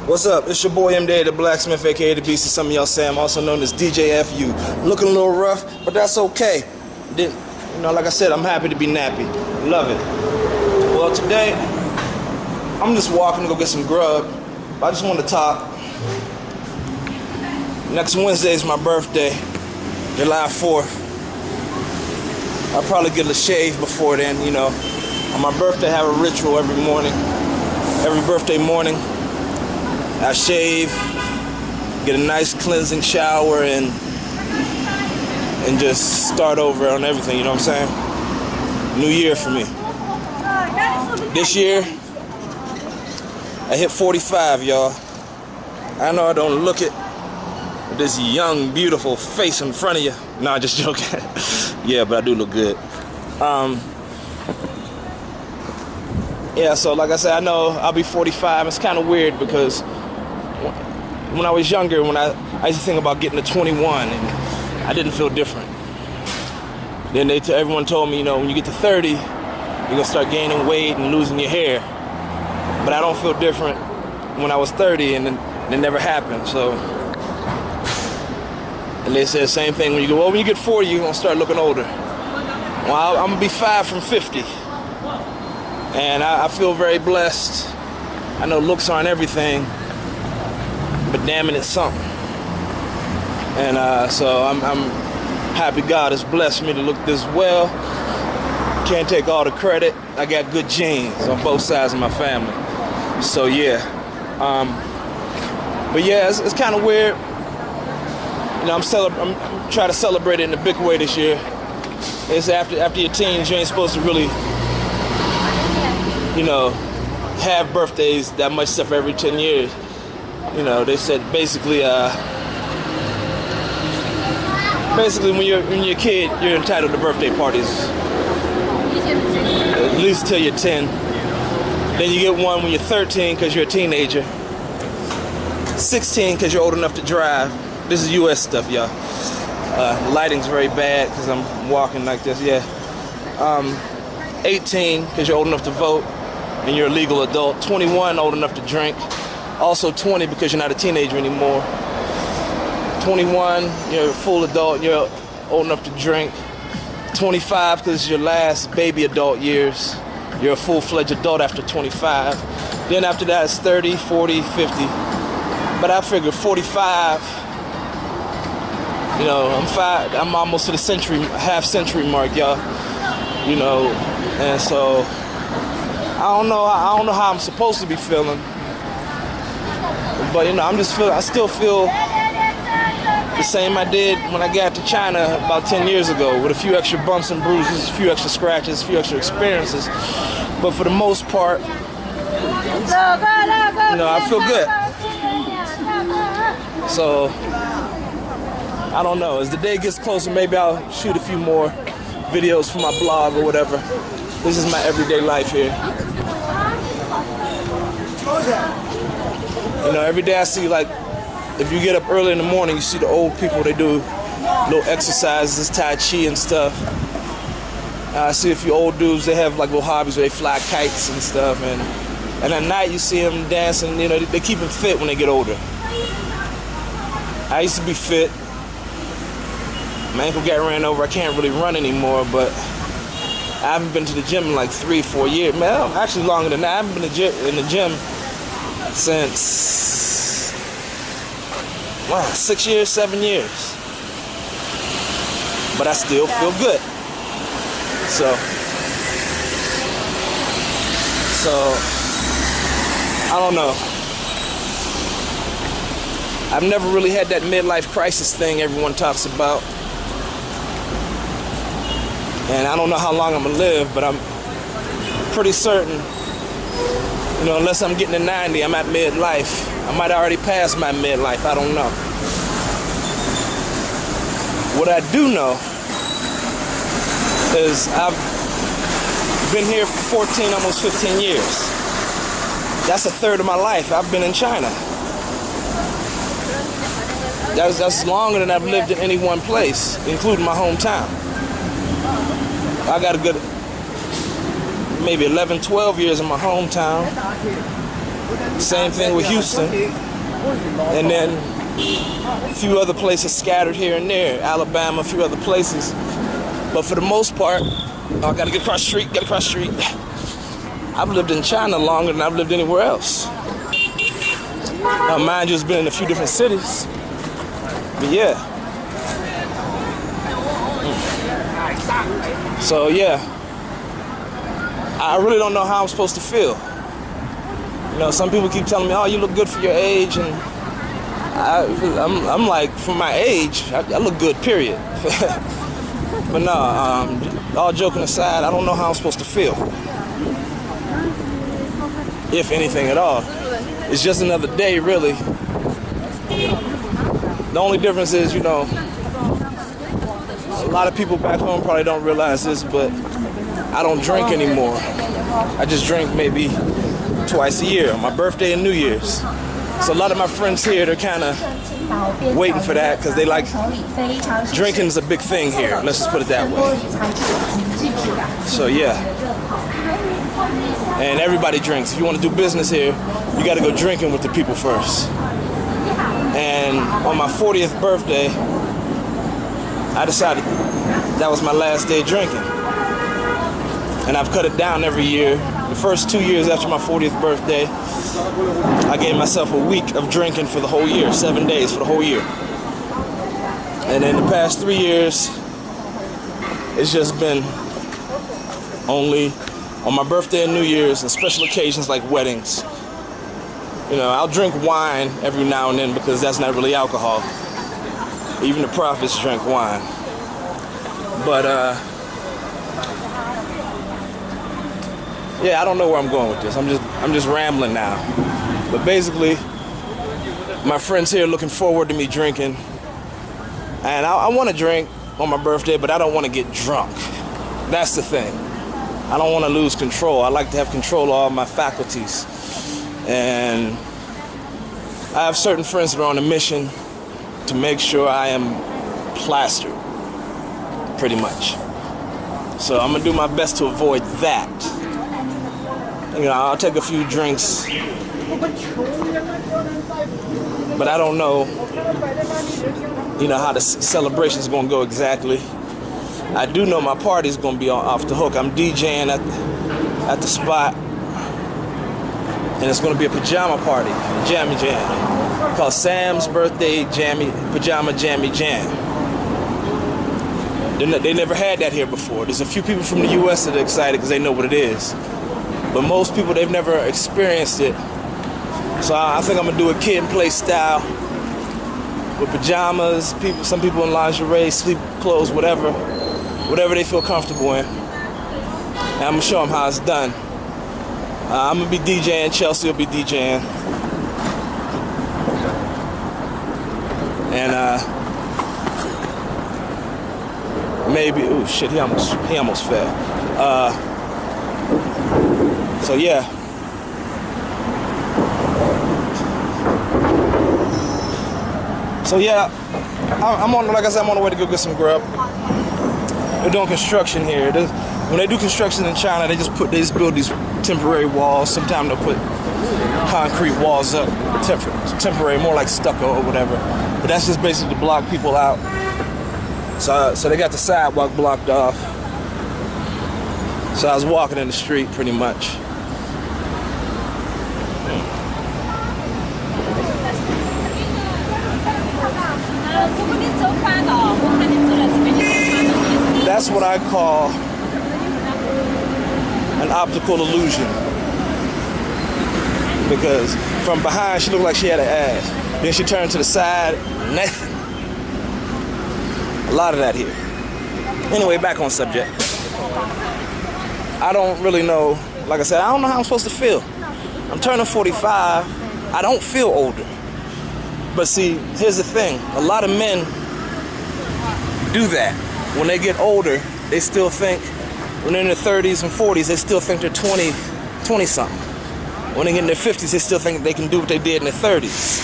What's up? It's your boy M.Day, the Blacksmith, aka the Beast, as some of y'all say. I'm also known as DJ FU. Looking a little rough, but that's okay. Like I said, I'm happy to be nappy. Love it. Well, today, I'm just walking to go get some grub. I just want to talk. Next Wednesday is my birthday, July 4th. I'll probably get a shave before then, On my birthday, I have a ritual every morning. Every birthday morning, I shave, get a nice cleansing shower, and just start over on everything, you know what I'm saying? New year for me. This year, I hit 45, y'all. I know I don't look it with this young, beautiful face in front of you. Nah, just joking. Yeah, but I do look good. Yeah, so like I said, I know I'll be 45. It's kind of weird because when I was younger, I used to think about getting to 21, and I didn't feel different. Then everyone told me, when you get to 30, you're gonna start gaining weight and losing your hair. But I don't feel different when I was 30, and it never happened. So, and they said the same thing when you get 40, you're gonna start looking older. Well, I'm gonna be 5 from 50. And I feel very blessed. I know looks aren't everything, but damn it, it's something. And so I'm happy God has blessed me to look this well. Can't take all the credit. I got good genes on both sides of my family. So yeah. But yeah, it's kind of weird. I'm trying to celebrate it in a big way this year. It's after your teens, you ain't supposed to really have birthdays that much stuff every 10 years. They said basically when you're a kid, you're entitled to birthday parties. At least till you're 10. Then you get one when you're 13 because you're a teenager. 16 because you're old enough to drive. This is US stuff, y'all. The lighting's very bad because I'm walking like this, yeah. 18 because you're old enough to vote and you're a legal adult. 21, old enough to drink. Also 20 because you're not a teenager anymore. 21, you're a full adult, you're old enough to drink. 25 because it's your last baby adult years. You're a full-fledged adult after 25. Then after that it's 30, 40, 50. But I figure 45, I'm almost to the half-century mark, y'all. And so I don't know how I'm supposed to be feeling. But I still feel the same I did when I got to China about 10 years ago, with a few extra bumps and bruises, a few extra scratches, a few extra experiences. But for the most part, I feel good. So I don't know. As the day gets closer, maybe I'll shoot a few more videos for my blog or whatever. This is my everyday life here. Every day I see, if you get up early in the morning, you see the old people, they do little exercises, Tai Chi and stuff. I see a few old dudes, they have little hobbies where they fly kites and stuff. And at night you see them dancing, they keep them fit when they get older. I used to be fit. My ankle got ran over, I can't really run anymore, but I haven't been to the gym in 3-4 years. Man, actually longer than that. I haven't been in the gym since 6 years, 7 years. But I still feel good. So I don't know. I've never really had that midlife crisis thing everyone talks about. And I don't know how long I'm gonna live, but I'm pretty certain, unless I'm getting to 90, I'm at midlife. I might already pass my midlife, I don't know. What I do know is I've been here for 14, almost 15 years. That's a third of my life. I've been in China. That's longer than I've lived in any one place, including my hometown. I got a good maybe 11, 12 years in my hometown. Same thing with Houston. And then a few other places scattered here and there. Alabama, a few other places. But for the most part, I gotta get across the street, I've lived in China longer than I've lived anywhere else. Now, mind you, has been in a few different cities. But yeah. So yeah. I really don't know how I'm supposed to feel. You know, some people keep telling me, oh, you look good for your age. And I'm like, for my age, I look good, period. But no, all joking aside, I don't know how I'm supposed to feel. If anything at all. It's just another day, really. The only difference is, you know, a lot of people back home probably don't realize this, but I don't drink anymore. I just drink maybe twice a year, on my birthday and New Year's. So a lot of my friends here, they're kind of waiting for that because they like, drinking's a big thing here. Let's just put it that way. So yeah. And everybody drinks. If you want to do business here, you got to go drinking with the people first. And on my 40th birthday, I decided that was my last day drinking. And I've cut it down every year. The first 2 years after my 40th birthday, I gave myself a week of drinking for the whole year, 7 days for the whole year. And in the past 3 years, it's just been only on my birthday and New Year's and special occasions like weddings. You know, I'll drink wine every now and then because that's not really alcohol. Even the prophets drink wine. But yeah, I don't know where I'm going with this. I'm just rambling now. But basically, my friends here are looking forward to me drinking. And I want to drink on my birthday, but I don't want to get drunk. That's the thing. I don't want to lose control. I like to have control of all my faculties. And I have certain friends that are on a mission to make sure I am plastered, pretty much. So I'm going to do my best to avoid that. You know, I'll take a few drinks, but I don't know, you know, how the celebration's going to go exactly. I do know my party's going to be off the hook. I'm DJing at the spot, and it's going to be a pajama party, jammy jam, called Sam's Birthday Pajama Jammy Jam. They never had that here before. There's a few people from the U.S. that are excited because they know what it is. But most people, they've never experienced it. So I think I'm going to do a kid and play style with pajamas, some people in lingerie, sleep clothes, whatever they feel comfortable in. And I'm going to show them how it's done. I'm going to be DJing, Chelsea will be DJing. And maybe, oh shit, he almost fell. So yeah. So yeah, I'm on, like I said, I'm on the way to go get some grub. They're doing construction here. When they do construction in China, they just build these temporary walls. Sometimes they'll put concrete walls up, temporary, more like stucco or whatever. But that's just basically to block people out. So they got the sidewalk blocked off. So I was walking in the street pretty much. That's what I call an optical illusion. Because from behind she looked like she had an ass. Then she turned to the side, nothing. A lot of that here. Anyway, back on subject. I don't really know, like I said, I don't know how I'm supposed to feel. I'm turning 45. I don't feel older. But see, here's the thing. A lot of men do that. When they get older, they still think, when they're in their 30s and 40s, they still think they're 20-something. When they get in their 50s, they still think they can do what they did in their 30s.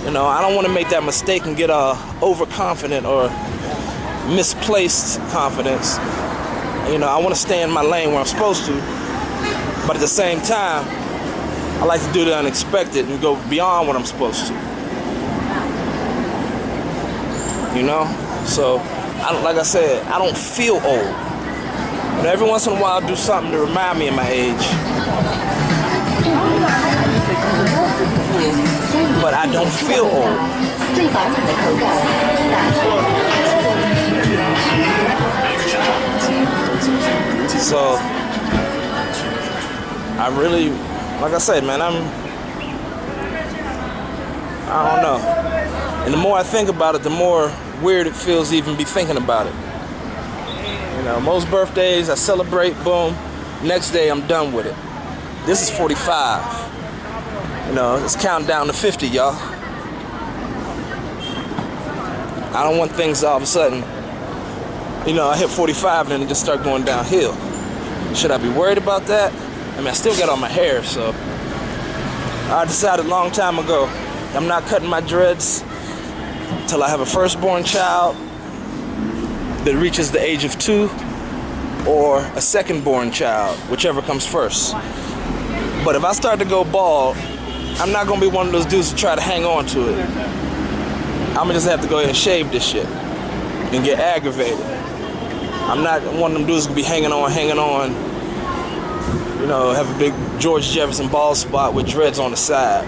You know, I don't want to make that mistake and get overconfident or misplaced confidence. You know, I want to stay in my lane where I'm supposed to. But at the same time, I like to do the unexpected and go beyond what I'm supposed to. You know? So, like I said, I don't feel old. But every once in a while, I'll do something to remind me of my age. But I don't feel old. So, I really, like I said, man, I don't know. And the more I think about it, the more weird it feels to even be thinking about it. You know, most birthdays I celebrate, boom. Next day I'm done with it. This is 45. You know, it's counting down to 50, y'all. I don't want things all of a sudden, you know, I hit 45 and then it just start going downhill. Should I be worried about that? I mean, I still got all my hair, so I decided a long time ago I'm not cutting my dreads until I have a firstborn child that reaches the age of 2 or a secondborn child, whichever comes first. But if I start to go bald, I'm not gonna be one of those dudes to try to hang on to it. I'm gonna just have to go ahead and shave this shit and get aggravated. I'm not one of them dudes gonna be hanging on, you know, have a big George Jefferson bald spot with dreads on the side.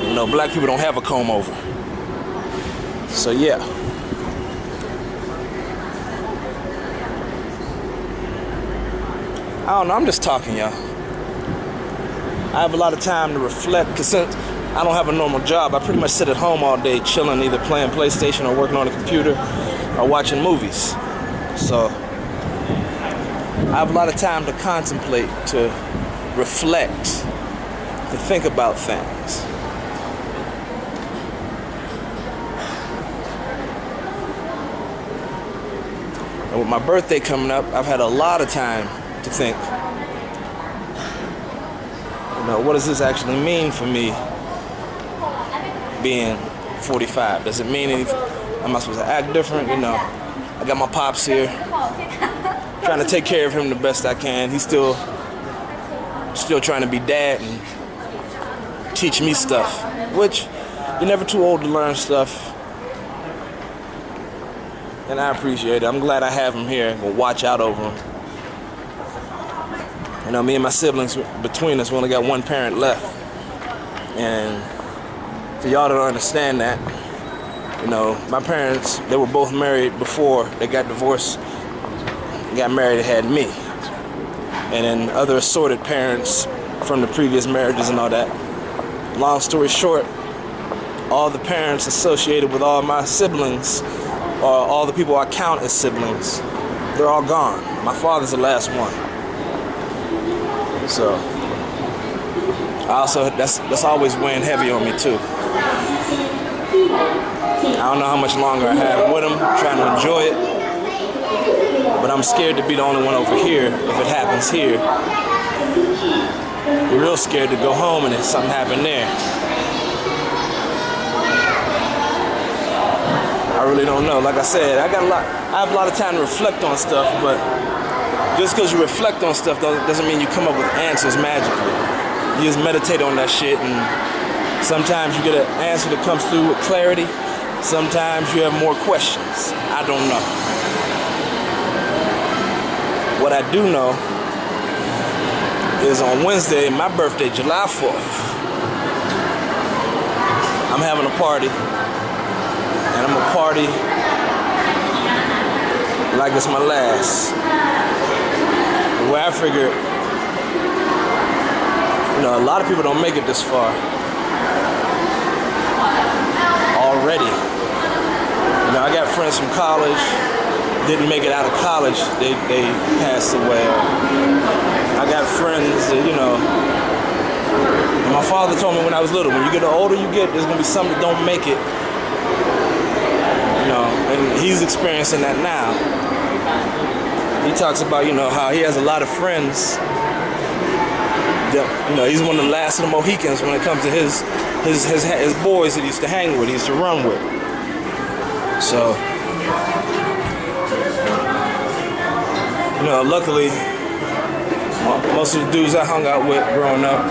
You know, black people don't have a comb over. So yeah. I don't know, I'm just talking, y'all. I have a lot of time to reflect, because since I don't have a normal job, I pretty much sit at home all day chilling, either playing PlayStation or working on the computer or watching movies. So I have a lot of time to contemplate, to reflect, to think about things. And with my birthday coming up, I've had a lot of time to think, you know, what does this actually mean for me being 45? Does it mean anything? Am I supposed to act different? You know, I got my pops here, trying to take care of him the best I can. He's still trying to be dad and teach me stuff, which you're never too old to learn stuff. And I appreciate it. I'm glad I have him here. We'll watch out over him. You know, me and my siblings, between us, we only got one parent left. And for y'all to understand that, you know, my parents, they were both married before they got divorced. They got married, they had me. And then other assorted parents from the previous marriages and all that. Long story short, all the parents associated with all my siblings, or all the people I count as siblings, they're all gone. My father's the last one. So I also, that's always weighing heavy on me too. I don't know how much longer I have with him, trying to enjoy it, but I'm scared to be the only one over here if it happens here. I'm real scared to go home and if something happened there. I really don't know. Like I said, I have a lot of time to reflect on stuff, but just because you reflect on stuff doesn't mean you come up with answers magically. You just meditate on that shit, and sometimes you get an answer that comes through with clarity. Sometimes you have more questions. I don't know. What I do know is on Wednesday, my birthday, July 4th, I'm having a party. And I'm gonna party like it's my last. The way I figure, you know, a lot of people don't make it this far already. You know, I got friends from college, didn't make it out of college, they passed away. I got friends that, you know, my father told me when I was little, when you get the older you get, there's gonna be some that don't make it. You know, and he's experiencing that now. He talks about, you know, how he has a lot of friends that, you know, he's one of the last of the Mohicans when it comes to his boys that he used to hang with, he used to run with. So, you know, luckily, Most of the dudes I hung out with growing up,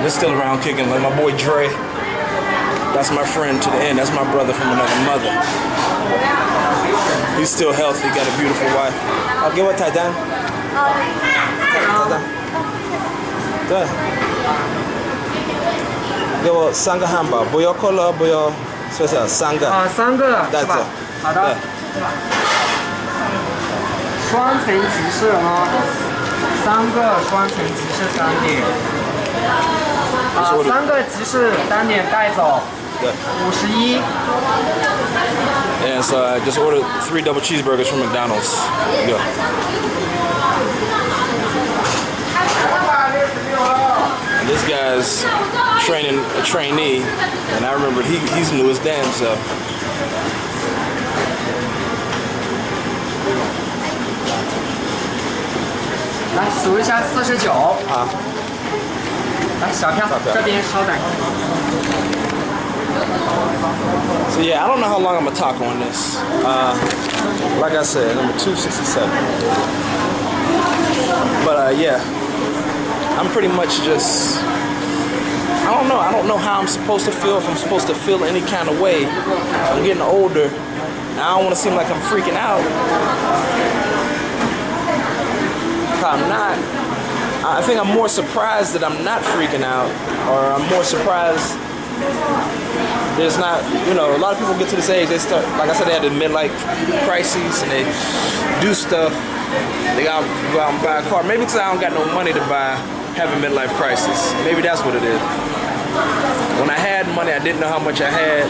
they're still around kicking. Like my boy Dre, that's my friend to the end. That's my brother from another mother. He's still healthy, got a beautiful wife. I'll give her Titan. Good. 给我3个汉堡，不要可乐，不要说是3个。啊，3个带走。好的。双层吉士哦，3个双层吉士单点。啊，3个吉士单点带走。对。51。And so I just ordered 3 double cheeseburgers from McDonald's. Go. This guy's training a trainee, and I remember he's new as damn self. 来数一下49。好。来小票，这边稍等。So yeah, I don't know how long I'm gonna talk on this. Like I said, number 267. But yeah, I'm pretty much just. I don't know. I don't know how I'm supposed to feel. If I'm supposed to feel any kind of way. I'm getting older. And I don't want to seem like I'm freaking out. I'm not. I think I'm more surprised that I'm not freaking out, or I'm more surprised there's not, you know, a lot of people get to this age, they start, like I said, they have the midlife crises and they do stuff. They gotta go out and buy a car. Maybe because I don't got no money to have a midlife crisis. Maybe that's what it is. When I had money, I didn't know how much I had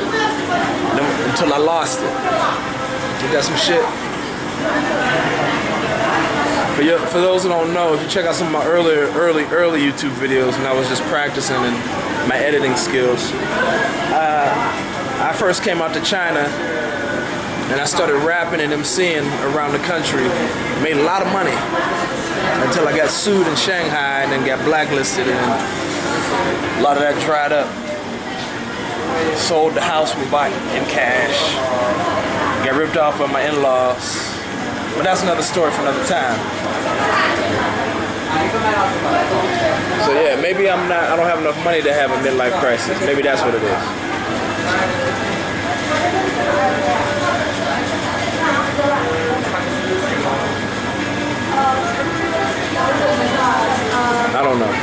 until I lost it. You got some shit? For those who don't know, if you check out some of my early YouTube videos when I was just practicing and my editing skills, I first came out to China and I started rapping and MCing around the country. Made a lot of money until I got sued in Shanghai and then got blacklisted, and a lot of that dried up. Sold the house we bought in cash. Got ripped off by my in-laws. But that's another story for another time. So yeah, maybe I don't have enough money to have a midlife crisis. Maybe that's what it is. I don't know.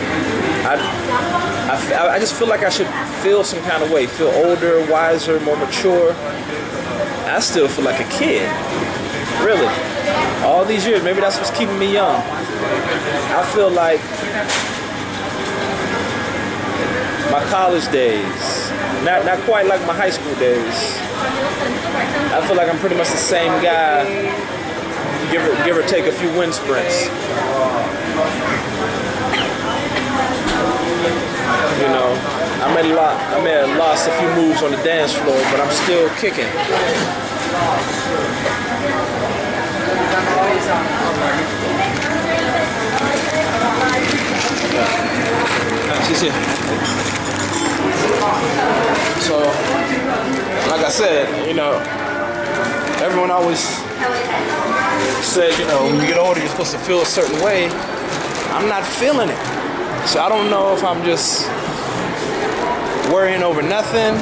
I just feel like I should feel some kind of way. Feel older, wiser, more mature. I still feel like a kid. Really. All these years, maybe that's what's keeping me young. I feel like my college days, not quite like my high school days. I feel like I'm pretty much the same guy, give or take a few wind sprints. You know, I may have lost a few moves on the dance floor, but I'm still kicking. So, like I said, you know, everyone always says, you know, when you get older, you're supposed to feel a certain way. I'm not feeling it. So I don't know if I'm just worrying over nothing.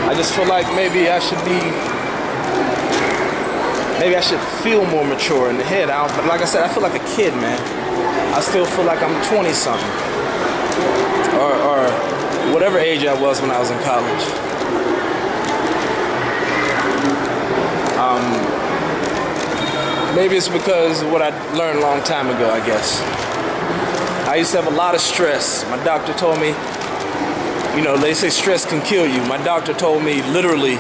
I just feel like maybe I should feel more mature in the head. But like I said, I feel like a kid, man. I still feel like I'm 20-something. Or whatever age I was when I was in college. Maybe it's because of what I learned a long time ago, I guess. I used to have a lot of stress. My doctor told me, you know, they say stress can kill you. My doctor told me literally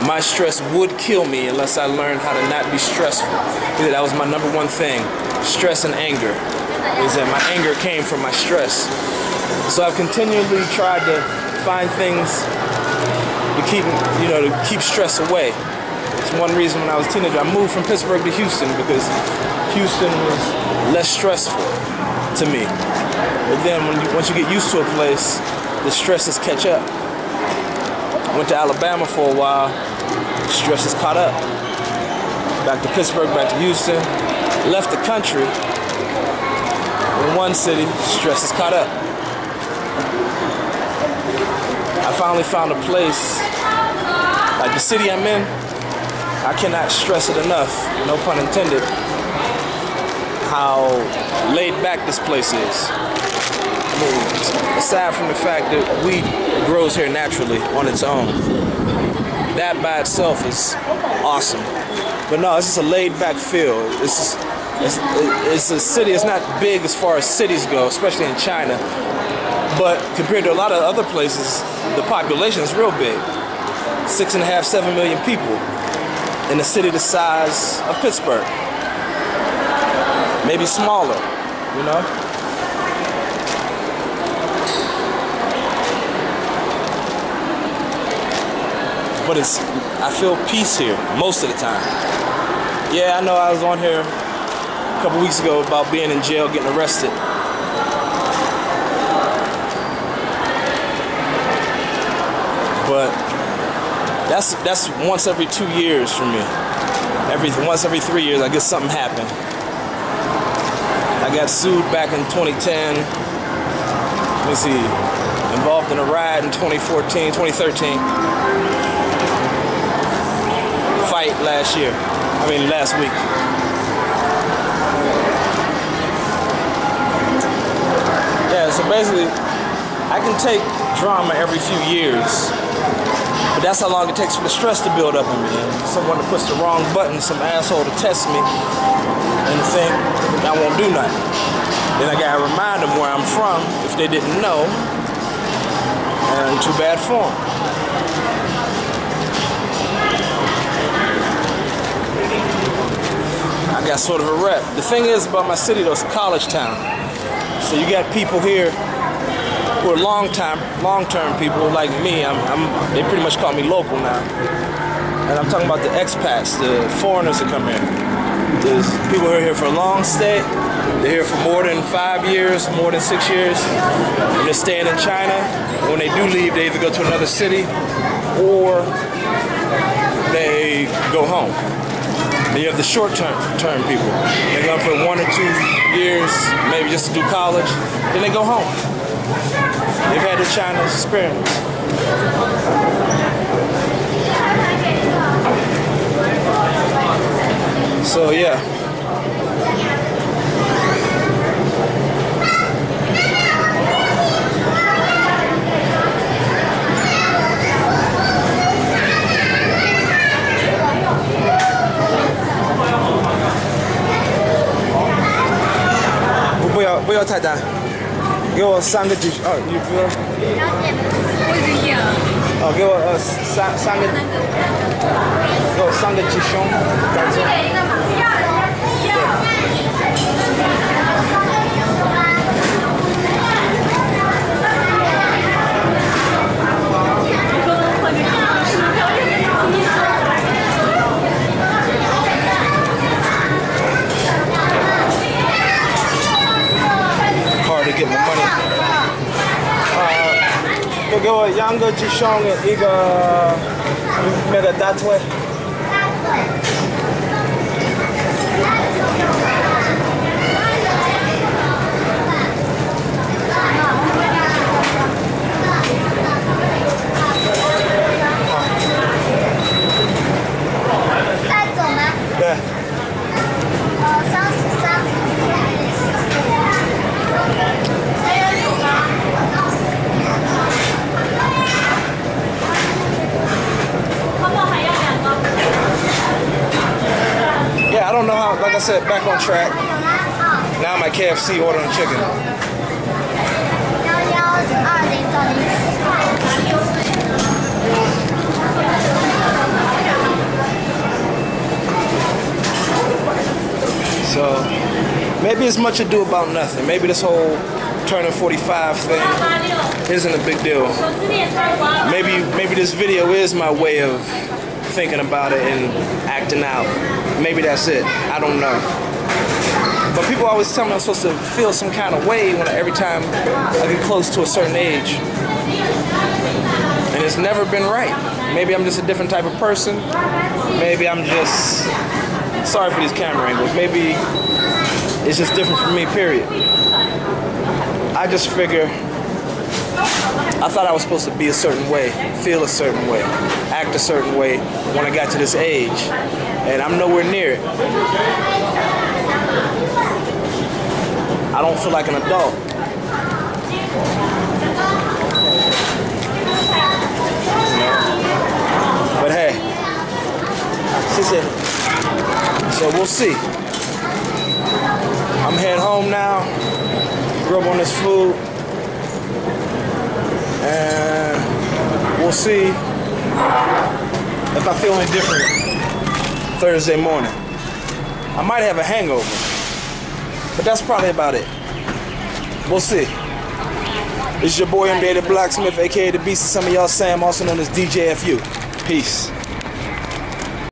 my stress would kill me unless I learned how to not be stressful. He said that was my number one thing, stress and anger. Is that my anger came from my stress. So I've continually tried to find things to keep stress away. It's one reason when I was a teenager, I moved from Pittsburgh to Houston because Houston was less stressful to me. But then once you get used to a place, the stresses catch up. Went to Alabama for a while, stress is caught up. Back to Pittsburgh, back to Houston. left the country, in one city, stress is caught up. I finally found a place, like the city I'm in, I cannot stress it enough, no pun intended, how laid back this place is. I mean, aside from the fact that wheat grows here naturally on its own, that by itself is awesome. But no, it's just a laid back feel. It's a city. It's not big as far as cities go, especially in China. But compared to a lot of other places, the population is real big. 6.5, 7 million people in a city the size of Pittsburgh. Maybe smaller, you know? But I feel peace here most of the time. Yeah, I know I was on here a couple weeks ago about being in jail, getting arrested. But that's once every 2 years for me. Once every 3 years, I guess something happened. I got sued back in 2010. Let me see. Involved in a riot in 2013. Fight last week. Yeah, so basically, I can take drama every few years, but that's how long it takes for the stress to build up in me. And someone to push the wrong button, some asshole to test me, and think I won't do nothing. Then I gotta remind them where I'm from if they didn't know, and too bad for them. I got sort of a rep. The thing is about my city though, it's a college town. So you got people here who are long-term people like me. They pretty much call me local now. And I'm talking about the expats, the foreigners that come here. There's people who are here for a long stay. They're here for more than 5 years, more than 6 years. And they're staying in China. When they do leave, they either go to another city or they go home. Then you have the short-term people. They go for 1 or 2 years, maybe just to do college. Then they go home. They've had the China experience. So yeah.不要太淡，给我3个鸡哦，你不要。我已经点了。哦，给我三个，给我3个鸡胸，干脆。To get my money. 就给我2个鸡胸，一个那个大腿。带走吗？对。33。Yeah, I don't know how, like I said, back on track. Now I'm at KFC ordering chicken. So, maybe it's much ado about nothing. Maybe this whole turning 45 thing isn't a big deal. Maybe this video is my way of thinking about it and acting out. Maybe that's it. I don't know. But people always tell me I'm supposed to feel some kind of way every time I get close to a certain age. And it's never been right. Maybe I'm just a different type of person. Maybe I'm just... Sorry for these camera angles. Maybe It's just different for me, period. I just figure, I thought I was supposed to be a certain way, feel a certain way, act a certain way when I got to this age. And I'm nowhere near it. I don't feel like an adult. But hey, so we'll see. I'm heading home now, grub on this food, and we'll see if I feel any different Thursday morning. I might have a hangover, but that's probably about it. We'll see. This is your boy MJ the Blacksmith, aka The Beast, and some of y'all say I'm also known as DJFU. Peace.